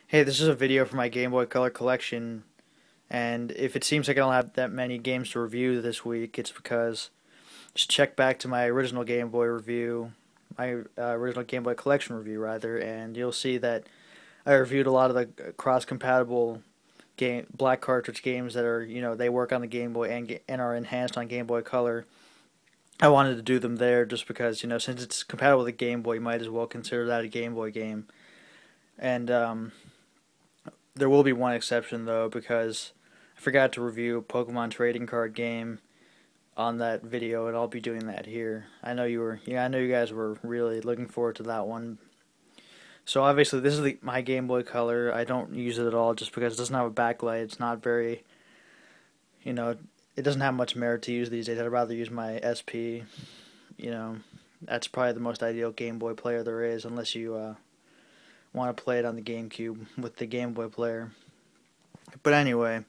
Hey, this is a video for my Game Boy Color collection, and if it seems like I don't have that many games to review this week, it's because just check back to my original Game Boy review, my original Game Boy collection review rather, and you'll see that I reviewed a lot of the cross-compatible game black cartridge games that are, they work on the Game Boy and are enhanced on Game Boy Color. I wanted to do them there just because, since it's compatible with the Game Boy, you might as well consider that a Game Boy game. And there will be one exception though, because I forgot to review a Pokemon trading card game on that video, and I'll be doing that here. I know you guys were really looking forward to that one. So obviously this is my Game Boy Color. I don't use it at all just because it doesn't have a backlight. It's not very, you know, it doesn't have much merit to use these days. I'd rather use my SP. You know, that's probably the most ideal Game Boy player there is, unless you want to play it on the GameCube with the Game Boy player. But anyway,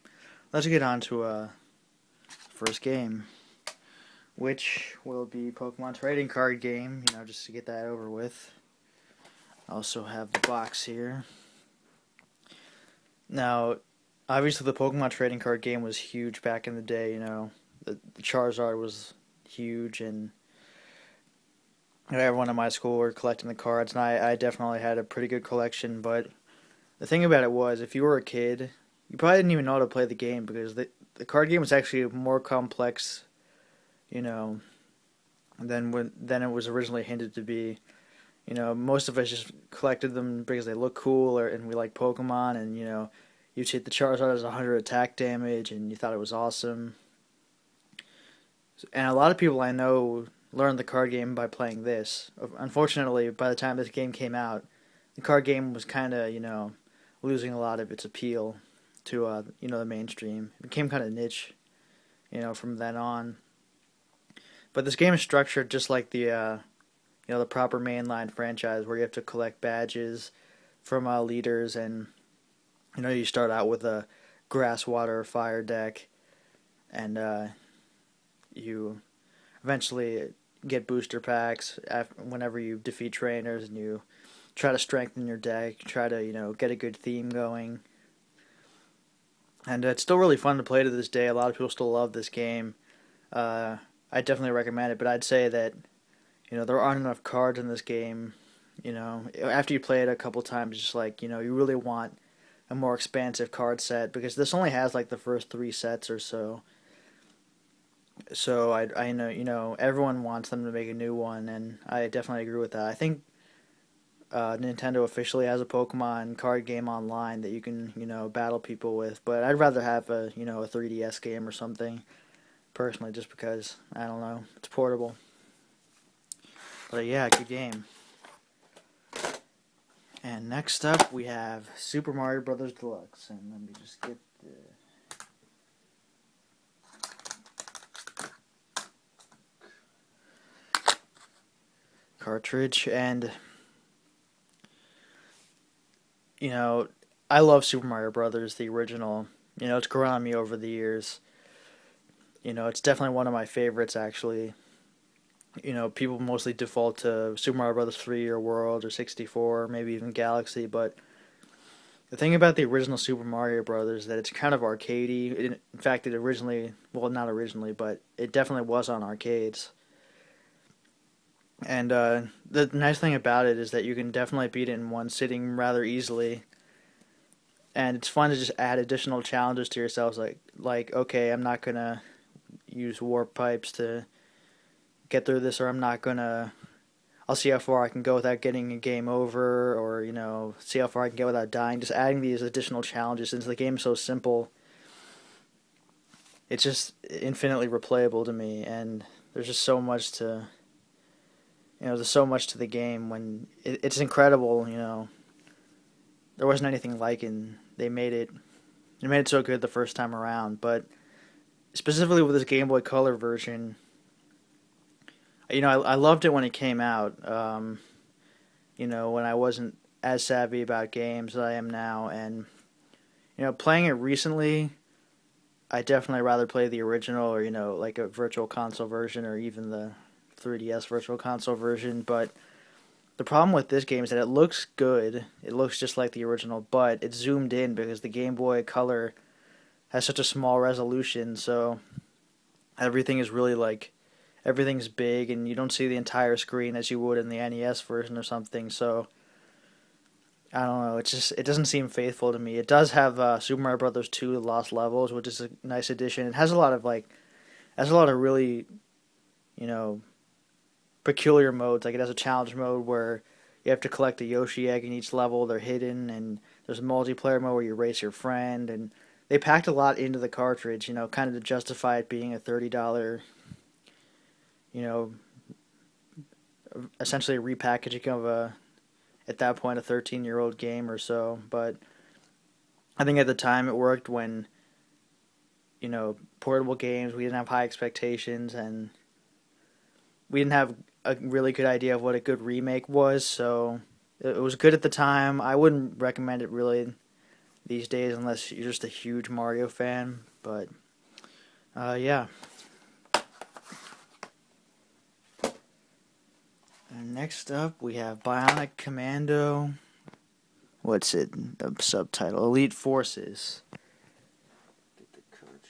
let's get on to first game, which will be Pokemon trading card game, just to get that over with. I also have the box here. Now, obviously the Pokemon trading card game was huge back in the day, the Charizard was huge, and everyone in my school were collecting the cards, and I definitely had a pretty good collection. But the thing about it was, if you were a kid, you probably didn't even know how to play the game, because the card game was actually more complex, than it was originally hinted to be. Most of us just collected them because they look cool, and we like Pokemon, and you'd hit the Charizard as 100 attack damage, and you thought it was awesome. And a lot of people I know learned the card game by playing this. Unfortunately, by the time this game came out, the card game was kind of, losing a lot of its appeal to, the mainstream. It became kind of niche, from then on. But this game is structured just like the proper mainline franchise, where you have to collect badges from leaders, and, you start out with a grass, water, fire deck, and you eventually get booster packs whenever you defeat trainers, and you try to strengthen your deck, try to, get a good theme going. And it's still really fun to play to this day. A lot of people still love this game. I definitely recommend it, but I'd say that, there aren't enough cards in this game. After you play it a couple times, just like, you really want a more expansive card set, because this only has like the first 3 sets or so. So I know, everyone wants them to make a new one, and I definitely agree with that. I think Nintendo officially has a Pokemon card game online that you can, battle people with, but I'd rather have a 3DS game or something, personally, just because, I don't know, it's portable. But yeah, good game. And next up we have Super Mario Brothers Deluxe, and let me just get the cartridge. And I love Super Mario Brothers, the original. It's grown on me over the years. It's definitely one of my favorites, actually. People mostly default to Super Mario Brothers 3 or World or 64, maybe even Galaxy, but the thing about the original Super Mario Brothers is that it's kind of arcadey. In fact, it originally, well, not originally, but it definitely was on arcades. And the nice thing about it is that you can definitely beat it in one sitting rather easily. And it's fun to just add additional challenges to yourselves, like okay, I'm not gonna use warp pipes to get through this, or I'll see how far I can go without getting a game over, or see how far I can get without dying. Just adding these additional challenges, since the game is so simple, it's just infinitely replayable to me, and there's just so much to, there's so much to the game. When it's incredible, there wasn't anything like it. They made it so good the first time around, but specifically with this Game Boy Color version, I loved it when it came out, when I wasn't as savvy about games as I am now, and, playing it recently, I definitely rather play the original, or, like a Virtual Console version, or even the 3DS Virtual Console version. But The problem with this game is that it looks good. It looks just like the original, but it's zoomed in because the Game Boy Color has such a small resolution, so everything is really like everything's big and you don't see the entire screen as you would in the NES version or something. So I don't know, it doesn't seem faithful to me. It does have Super Mario Brothers 2 The Lost Levels, which is a nice addition. It has a lot of really, you know, peculiar modes. Like it has a challenge mode where you have to collect a Yoshi egg in each level. They're hidden, and there's a multiplayer mode where you race your friend. And they packed a lot into the cartridge, kind of to justify it being a $30, you know, essentially a repackaging of at that point, a 13-year-old game or so. But I think at the time it worked when, portable games, we didn't have high expectations, and we didn't have a really good idea of what a good remake was, so it was good at the time. I wouldn't recommend it really these days unless you're just a huge Mario fan, but yeah. And next up, we have Bionic Commando. What's it? The subtitle: Elite Forces. Get the cartridge.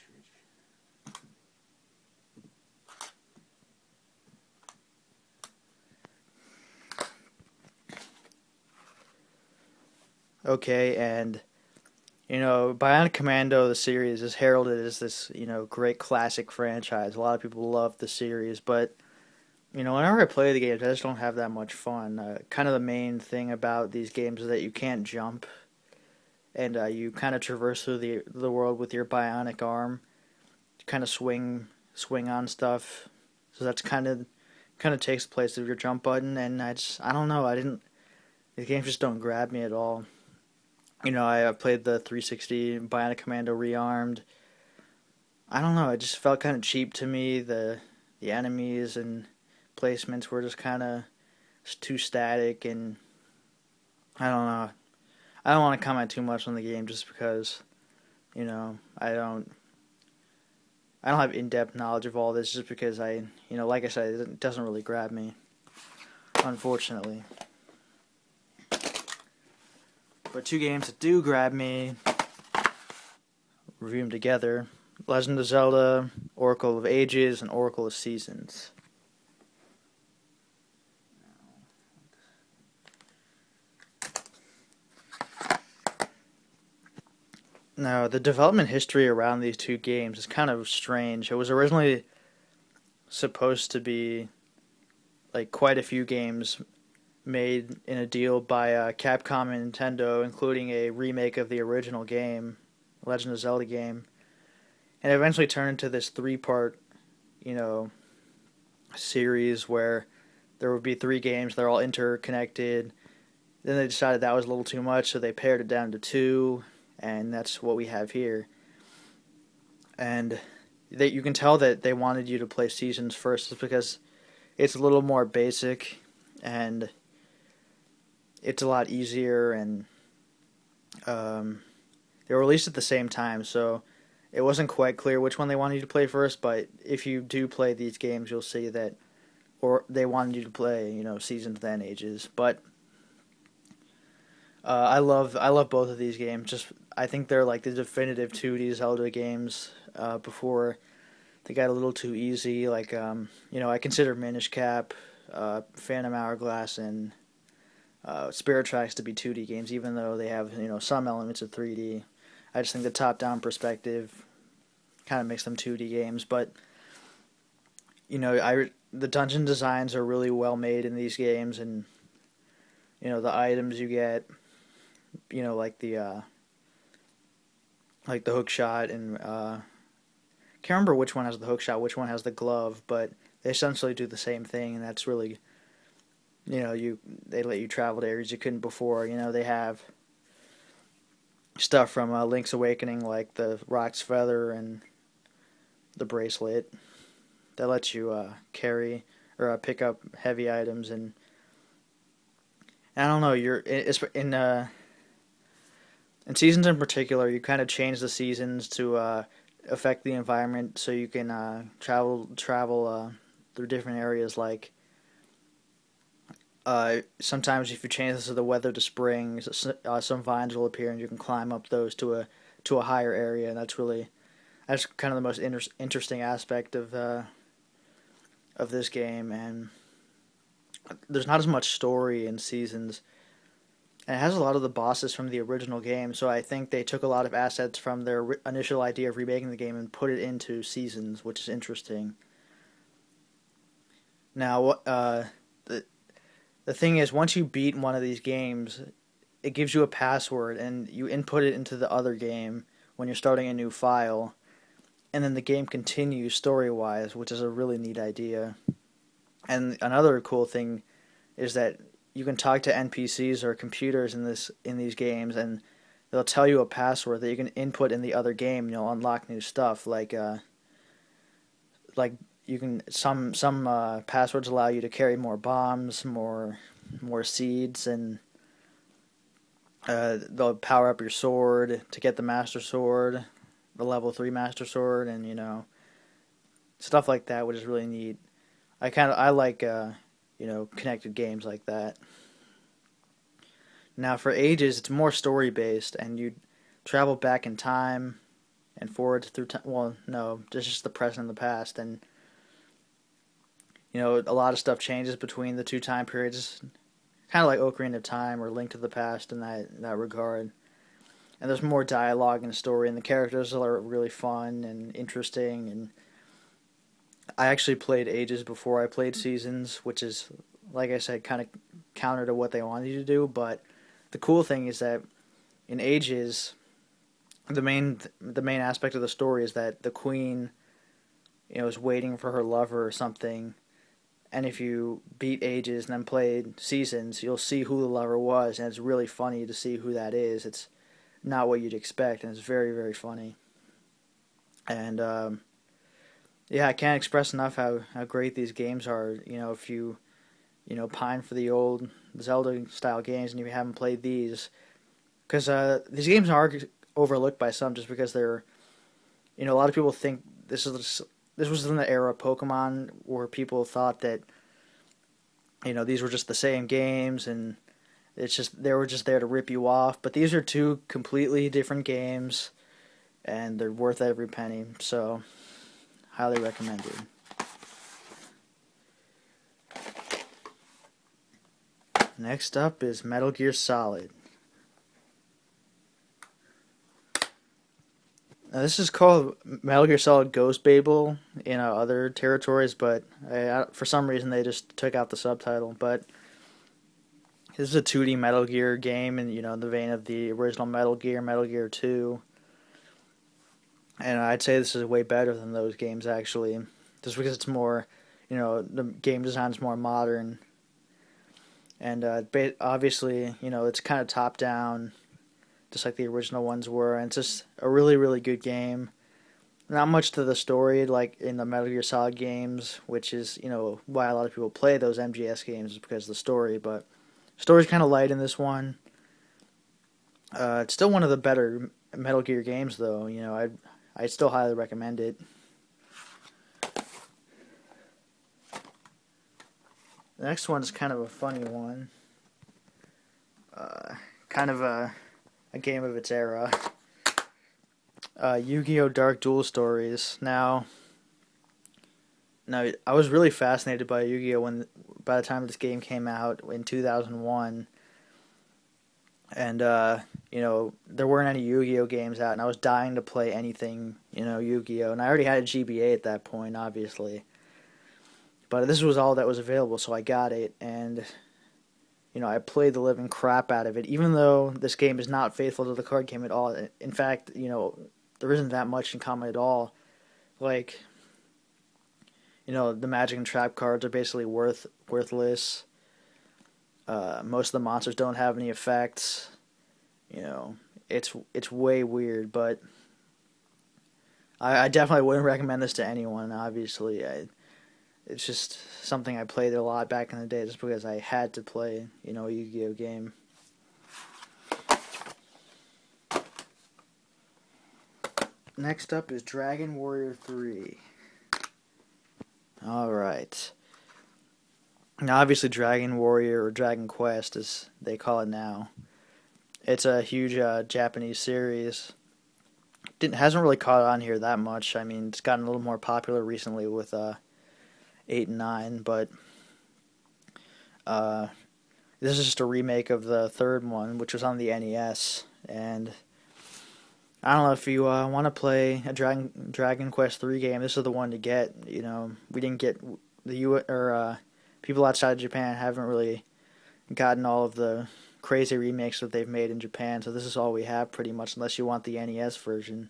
Okay, and Bionic Commando, the series, is heralded as this great classic franchise. A lot of people love the series, but whenever I play the games, I just don't have that much fun. Kind of the main thing about these games is that you can't jump, and you kind of traverse through the world with your bionic arm. You kind of swing on stuff, so that's kind of takes the place of your jump button. And I don't know. These games just don't grab me at all. I played the 360 Bionic Commando Rearmed. I don't know. It just felt kind of cheap to me. The enemies and placements were just kind of too static, and I don't know. I don't want to comment too much on the game just because, I don't have in-depth knowledge of all this, just because like I said, it doesn't really grab me, unfortunately. But two games that do grab me, review them together: Legend of Zelda, Oracle of Ages, and Oracle of Seasons. Now, the development history around these two games is kind of strange. It was originally supposed to be quite a few games made in a deal by Capcom and Nintendo, including a remake of the original game, Legend of Zelda game, and it eventually turned into this three-part, series where there would be three games. They're all interconnected. Then they decided that was a little too much, so they pared it down to two, and that's what we have here. And you can tell that they wanted you to play Seasons first, just because it's a little more basic, and it's a lot easier, and they were released at the same time, so it wasn't quite clear which one they wanted you to play first. But if you do play these games, you'll see that, or they wanted you to play, Seasons then Ages. But I love both of these games. I think they're like the definitive 2D Zelda games. Before they got a little too easy. I consider Minish Cap, Phantom Hourglass, and Spirit Tracks to be 2D games, even though they have some elements of 3D. I just think the top-down perspective kind of makes them 2D games. But the dungeon designs are really well made in these games, and the items you get, like the hook shot, and can't remember which one has the hook shot, which one has the glove, but they essentially do the same thing, and that's really. They let you travel to areas you couldn't before. They have stuff from Link's Awakening, like the Rock's Feather and the bracelet, that lets you carry or pick up heavy items. And I don't know, in Seasons in particular, you kind of change the seasons to affect the environment, so you can travel through different areas, like Sometimes if you change the weather to spring, some vines will appear and you can climb up those to a higher area. And that's kind of the most interesting aspect of this game. And there's not as much story in Seasons. And it has a lot of the bosses from the original game, so I think they took a lot of assets from their initial idea of remaking the game and put it into Seasons, which is interesting. Now, the thing is, once you beat one of these games, it gives you a password, and you input it into the other game when you're starting a new file, and then the game continues story-wise, which is a really neat idea. And another cool thing is that you can talk to NPCs or computers in these games, and they'll tell you a password that you can input in the other game, and you'll unlock new stuff. Like you can some passwords allow you to carry more bombs, more seeds, and they'll power up your sword to get the Master Sword, the level 3 Master Sword, and stuff like that, which is really neat. I like connected games like that. Now for Ages, it's more story based, and you travel back in time and forward through time. Well, no, it's just the present and the past, and a lot of stuff changes between the two time periods, kind of like Ocarina of Time or Link to the Past in that regard. And there's more dialogue and story, and the characters are really fun and interesting. And I actually played Ages before I played Seasons, which is, like I said, kind of counter to what they wanted you to do. But the cool thing is that in Ages, the main aspect of the story is that the queen, is waiting for her lover or something. And if you beat Ages and then played Seasons, you'll see who the lover was, and it's really funny to see who that is. It's not what you'd expect, and it's very, very funny. And I can't express enough how great these games are. If you pine for the old Zelda style games and you haven't played these, because these games are overlooked by some just because they're, a lot of people think this was in the era of Pokemon where people thought that these were just the same games and they were just there to rip you off. But these are two completely different games, and they're worth every penny. So, highly recommended. Next up is Metal Gear Solid. Now, this is called Metal Gear Solid Ghost Babel in other territories, but for some reason they just took out the subtitle. But this is a 2D Metal Gear game, and in the vein of the original Metal Gear 2. And I'd say this is way better than those games, actually, just because it's more, the game design is more modern. And obviously, it's kind of top down, just like the original ones were. And it's just a really, really good game. Not much to the story, like in the Metal Gear Solid games, which is, why a lot of people play those MGS games, is because of the story. But the story's kind of light in this one. It's still one of the better Metal Gear games, though. I'd still highly recommend it. The next one is kind of a funny one. Kind of a game of its era. Yu-Gi-Oh! Dark Duel Stories. Now, I was really fascinated by Yu-Gi-Oh! By the time this game came out in 2001. And, there weren't any Yu-Gi-Oh! Games out, and I was dying to play anything, Yu-Gi-Oh! And I already had a GBA at that point, obviously. But this was all that was available, so I got it, and, I played the living crap out of it, even though this game is not faithful to the card game at all. In fact, there isn't that much in common at all. Like, the Magic and Trap cards are basically worthless. Most of the monsters don't have any effects. It's way weird, but I definitely wouldn't recommend this to anyone, obviously. It's just something I played a lot back in the day just because I had to play, a Yu-Gi-Oh! Game. Next up is Dragon Warrior 3. Alright. Now, obviously, Dragon Warrior or Dragon Quest, as they call it now, it's a huge Japanese series. Didn't hasn't really caught on here that much. I mean, it's gotten a little more popular recently with 8 and 9, but uh, this is just a remake of the third one, which was on the NES. And I don't know if you want to play a Dragon Quest 3 game. This is the one to get. You know, we didn't get the people outside of Japan haven't really gotten all of the crazy remakes that they've made in Japan. So this is all we have pretty much, unless you want the NES version.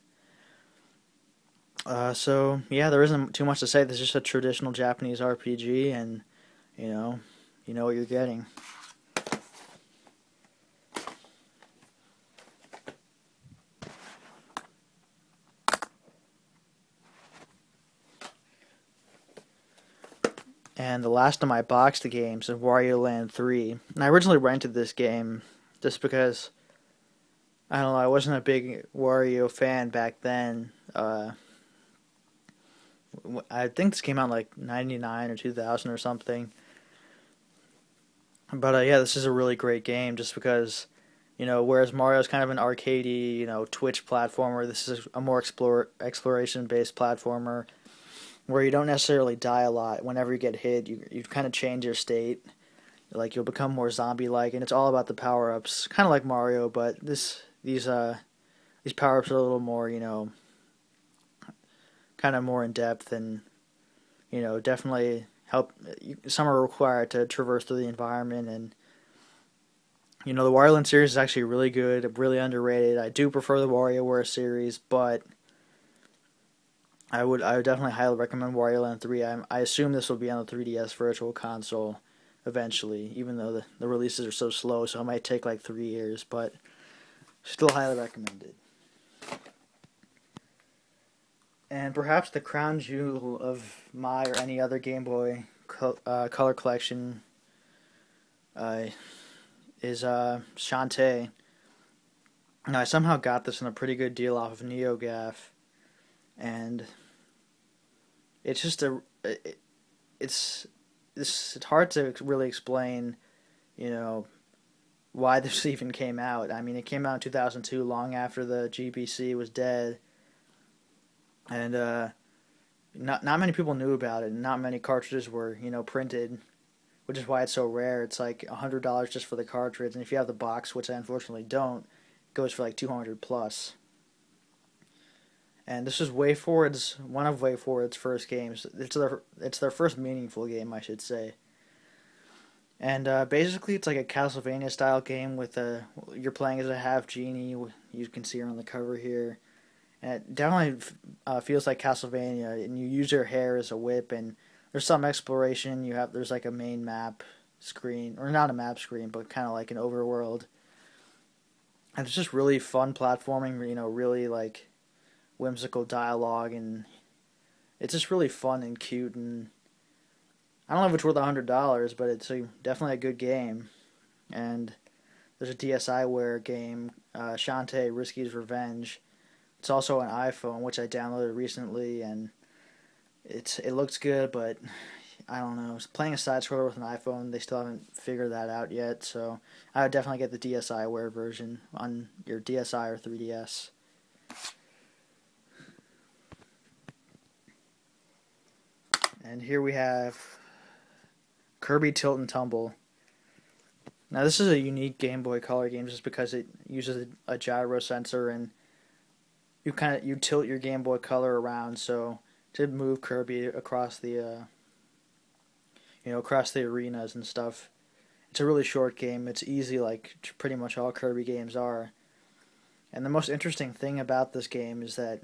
So yeah, there isn't too much to say. This is just a traditional Japanese RPG, and you know, you know what you're getting. And the last of my boxed games is Wario Land 3. And I originally rented this game just because, I don't know, I wasn't a big Wario fan back then. I think this came out in like 99 or 2000 or something. But yeah, this is a really great game just because, you know, whereas Mario's kind of an arcadey, you know, Twitch platformer, this is a more exploration-based platformer where you don't necessarily die a lot. Whenever you get hit, you kind of change your state. Like, you'll become more zombie-like, and it's all about the power-ups. Kind of like Mario, but these power-ups are a little more, you know, kind of more in-depth, and, you know, definitely help. Some are required to traverse through the environment, and, you know, the Wario Land series is actually really good, really underrated. I do prefer the WarioWare series, but I would definitely highly recommend Wario Land 3. I assume this will be on the 3DS Virtual Console eventually, even though the releases are so slow, so it might take like 3 years, but still highly recommended. And perhaps the crown jewel of my or any other Game Boy Color collection is Shantae. Now, I somehow got this on a pretty good deal off of NeoGaf, and it's just it's hard to really explain, you know, why this even came out. I mean, it came out in 2002, long after the GBC was dead, and not many people knew about it, and not many cartridges were, you know, printed, which is why it's so rare. It's like $100 just for the cartridge, and if you have the box, which I unfortunately don't, it goes for like 200 plus. And this is one of WayForward's first games. It's their first meaningful game, I should say. And basically, it's like a Castlevania style game with you're playing as a half genie. You can see her on the cover here, and it definitely feels like Castlevania. And you use your hair as a whip, and there's some exploration. There's like a main map screen, or not a map screen, but kind of like an overworld. And it's just really fun platforming. You know, really like whimsical dialogue, and it's just really fun and cute, and I don't know if it's worth $100, but it's definitely a good game. And there's a DSiWare game, Shantae Risky's Revenge. It's also an iPhone, which I downloaded recently, and it looks good, but I don't know. Playing a side scroller with an iPhone, they still haven't figured that out yet, so I would definitely get the DSiWare version on your DSi or 3DS. And here we have Kirby Tilt and Tumble. Now, this is a unique Game Boy Color game just because it uses a gyro sensor, and you tilt your Game Boy Color around so to move Kirby across the across the arenas and stuff. It's a really short game. It's easy, like pretty much all Kirby games are. And the most interesting thing about this game is that,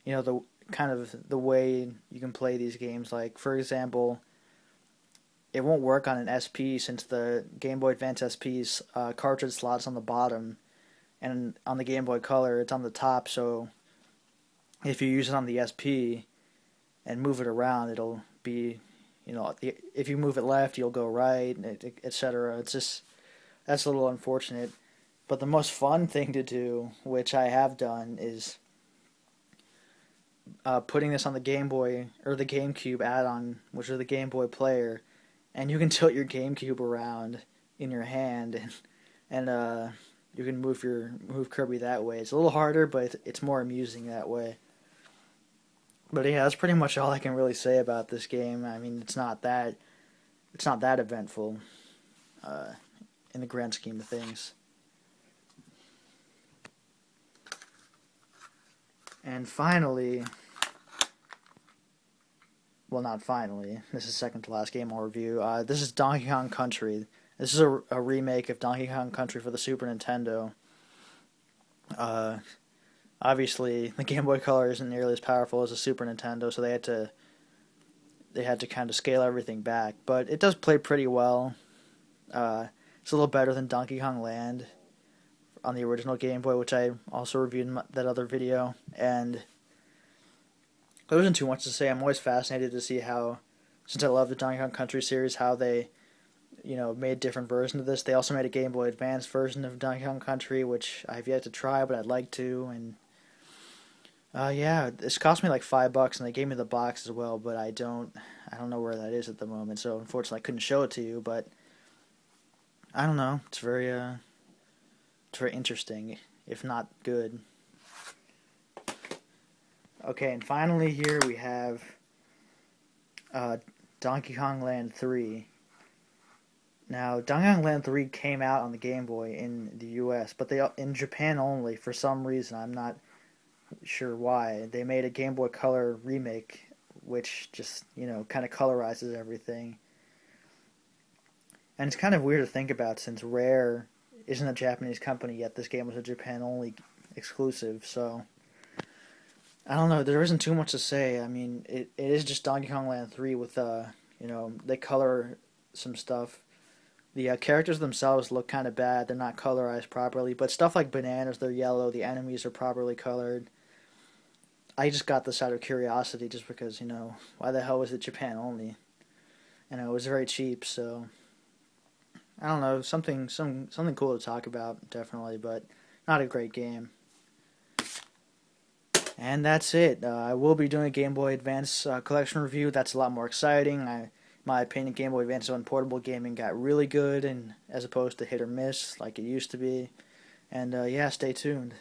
you know, the way you can play these games. Like, for example, it won't work on an SP since the Game Boy Advance SP's cartridge slot's on the bottom, and on the Game Boy Color it's on the top. So if you use it on the SP and move it around, it'll be, you know, if you move it left, you'll go right, etc. It's just, that's a little unfortunate. But the most fun thing to do, which I have done, is putting this on the Game Boy or the GameCube add-on, which is the Game Boy Player, and you can tilt your GameCube around in your hand, and you can move Kirby that way. It's a little harder, but it's more amusing that way. But yeah, that's pretty much all I can really say about this game. I mean, it's not that eventful uh, in the grand scheme of things. And finally, well, not finally. This is second to last game I'll review. This is Donkey Kong Country. This is a remake of Donkey Kong Country for the Super Nintendo. Uh, Obviously, the Game Boy Color isn't nearly as powerful as a Super Nintendo, so they had to kind of scale everything back. But it does play pretty well. It's a little better than Donkey Kong Land on the original Game Boy, which I also reviewed in that other video. And there wasn't too much to say. I'm always fascinated to see how, since I love the Donkey Kong Country series, how they, made different versions of this. They also made a Game Boy Advance version of Donkey Kong Country, which I've yet to try, but I'd like to. And yeah, this cost me like $5, and they gave me the box as well. But I don't know where that is at the moment. So unfortunately, I couldn't show it to you. But I don't know. It's very interesting, if not good. Okay, and finally here we have Donkey Kong Land 3. Now, Donkey Kong Land 3 came out on the Game Boy in the US, but in Japan only for some reason. I'm not sure why. They made a Game Boy Color remake, which just, kind of colorizes everything. And it's kind of weird to think about since Rare isn't a Japanese company, yet this game was a Japan-only exclusive, so I don't know, there isn't too much to say. I mean, it is just Donkey Kong Land 3 with, they color some stuff. The characters themselves look kind of bad, they're not colorized properly, but stuff like bananas, they're yellow, the enemies are properly colored. I just got this out of curiosity, just because, why the hell was it Japan-only? And it was very cheap, so I don't know, something cool to talk about, definitely, but not a great game. And that's it. I will be doing a Game Boy Advance collection review. That's a lot more exciting. In my opinion, Game Boy Advance on portable gaming got really good, and as opposed to hit or miss like it used to be. And yeah, stay tuned.